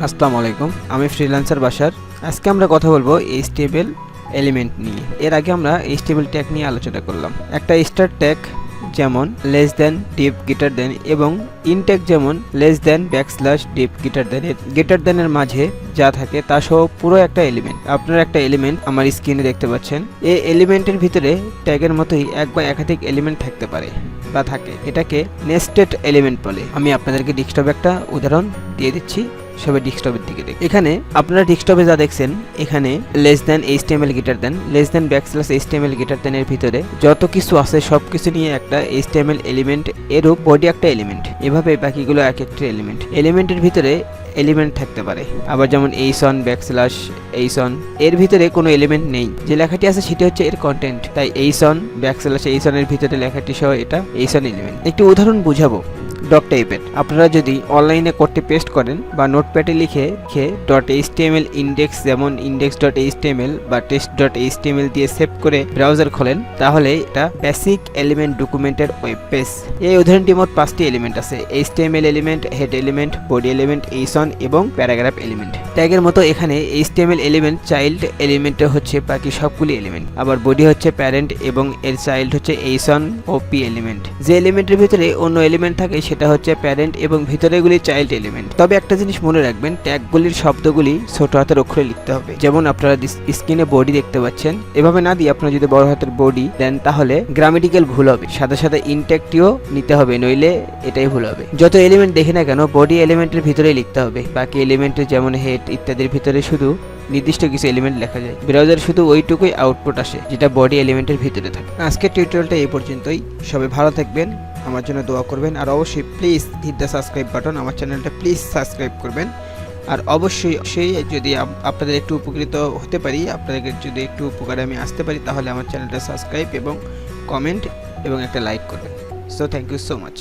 আসসালামু আলাইকুম, আমি ফ্রিল্যান্সার বাসার। আজকে আমরা কথা বলবো এইচটিএমএল এলিমেন্ট নিয়ে। এর আগে আমরা এইচটিএমএল ট্যাগ নিয়ে আলোচনা করলাম। একটা স্টার ট্যাগ যেমন লেস দেন, ডিপ, গ্রেটার দেন এবং ইনট্যাগ যেমন লেস দেন, ব্যাকস্ল্যাশ, ডিপ, গ্রেটার দেনের মাঝে যা থাকে তা সহ পুরো একটা এলিমেন্ট। আপনারা একটা এলিমেন্ট আমার স্ক্রিনে দেখতে পাচ্ছেন। এই এলিমেন্টের ভিতরে ট্যাগের মতোই এক বা একাধিক এলিমেন্ট থাকতে পারে বা থাকে। এটাকে নেস্টেড এলিমেন্ট বলে। আমি আপনাদেরকে ডেস্কটপে একটা উদাহরণ দিয়ে দিচ্ছি, সবাই ডেস্কটপের দিকে দেখে। এখানে আপনারা ডেস্কটপে যা দেখছেন, এখানে less than, HTML, greater than, less than, backslash, HTML, greater than এর ভিতরে যত কিছু আছে সবকিছু নিয়ে একটা এইচটিএমএল এলিমেন্ট, এরও বডি একটা এলিমেন্ট। এভাবে বাকিগুলো এক একটা এলিমেন্ট। এলিমেন্টের ভিতরে এলিমেন্ট থাকতে পারে। আবার যেমন এইসন, ব্যাকস্ল্যাশ, এইসন, এর ভিতরে কোনো এলিমেন্ট নেই। যে লেখাটি আছে সেটি হচ্ছে এর কন্টেন্ট। তাই এইসন, ব্যাকস্ল্যাশ, এইসনের ভিতরে লেখাটি সহ এটা এইসন এলিমেন্ট। একটি উদাহরণ বুঝাবো ডক টাইপের। আপনারা যদি অনলাইনে কোডটি পেস্ট করেন বা নোটপ্যাডে লিখে .html ইন্ডেক্স, যেমন index.html বা test.html দিয়ে সেভ করে ব্রাউজার খোলেন, তাহলে এটা বেসিক এলিমেন্ট ডকুমেন্টের ওয়েব পেজ। এই উদাহরণটি মোট 5টি এলিমেন্ট আছে: HTML element, head element, body element, এইসন এবং প্যারাগ্রাফ এলিমেন্ট। ট্যাগের মতো এখানে HTML এলিমেন্ট চাইল্ড এলিমেন্ট হচ্ছে বাকি সবগুলি এলিমেন্ট। আবার বডি হচ্ছে প্যারেন্ট এবং এর চাইল্ড হচ্ছে এইসন ও পি এলিমেন্ট। যে এলিমেন্টের ভিতরে অন্য এলিমেন্ট থাকে সেটা হচ্ছে প্যারেন্ট এবং ভিতরেগুলি চাইল্ড এলিমেন্ট। তবে একটা জিনিস মনে রাখবেন, ট্যাগগুলির শব্দগুলি ছোট হাতের অক্ষরে লিখতে হবে। যেমন আপনারা স্ক্রিনে বডি দেখতে পাচ্ছেন, এভাবে না দিয়ে আপনারা যদি বড় হাতের বডি দেন তাহলে গ্রামেটিক্যাল ভুল হবে। সাথে সাথে ইনট্যাগটিও নিতে হবে, নইলে এটাই ভুল হবে। যত এলিমেন্ট দেখি না কেন বডি এলিমেন্টের ভিতরেই লিখতে হবে। বাকি এলিমেন্টের যেমন হেড ইত্যাদির ভিতরে শুধু নির্দিষ্ট কিছু এলিমেন্ট লেখা যায়। ব্রাউজারে শুধু ওইটুকুই আউটপুট আসে যেটা বডি এলিমেন্টের ভিতরে থাকে। আজকের টিউটোরিয়ালটা এই পর্যন্তই। সবাই ভালো থাকবেন, আমার জন্য দোয়া করবেন, আর অবশ্যই please hit the subscribe button. আমার চ্যানেলটা প্লিজ সাবস্ক্রাইব করবেন। আর অবশ্যই যদি আপনাদের একটু উপকৃত হতে পারি, আপনাদের যদি একটু উপকারে আমি আসতে পারি, তাহলে আমার চ্যানেলটা সাবস্ক্রাইব এবং কমেন্ট এবং একটা লাইক করবেন। So thank you so much.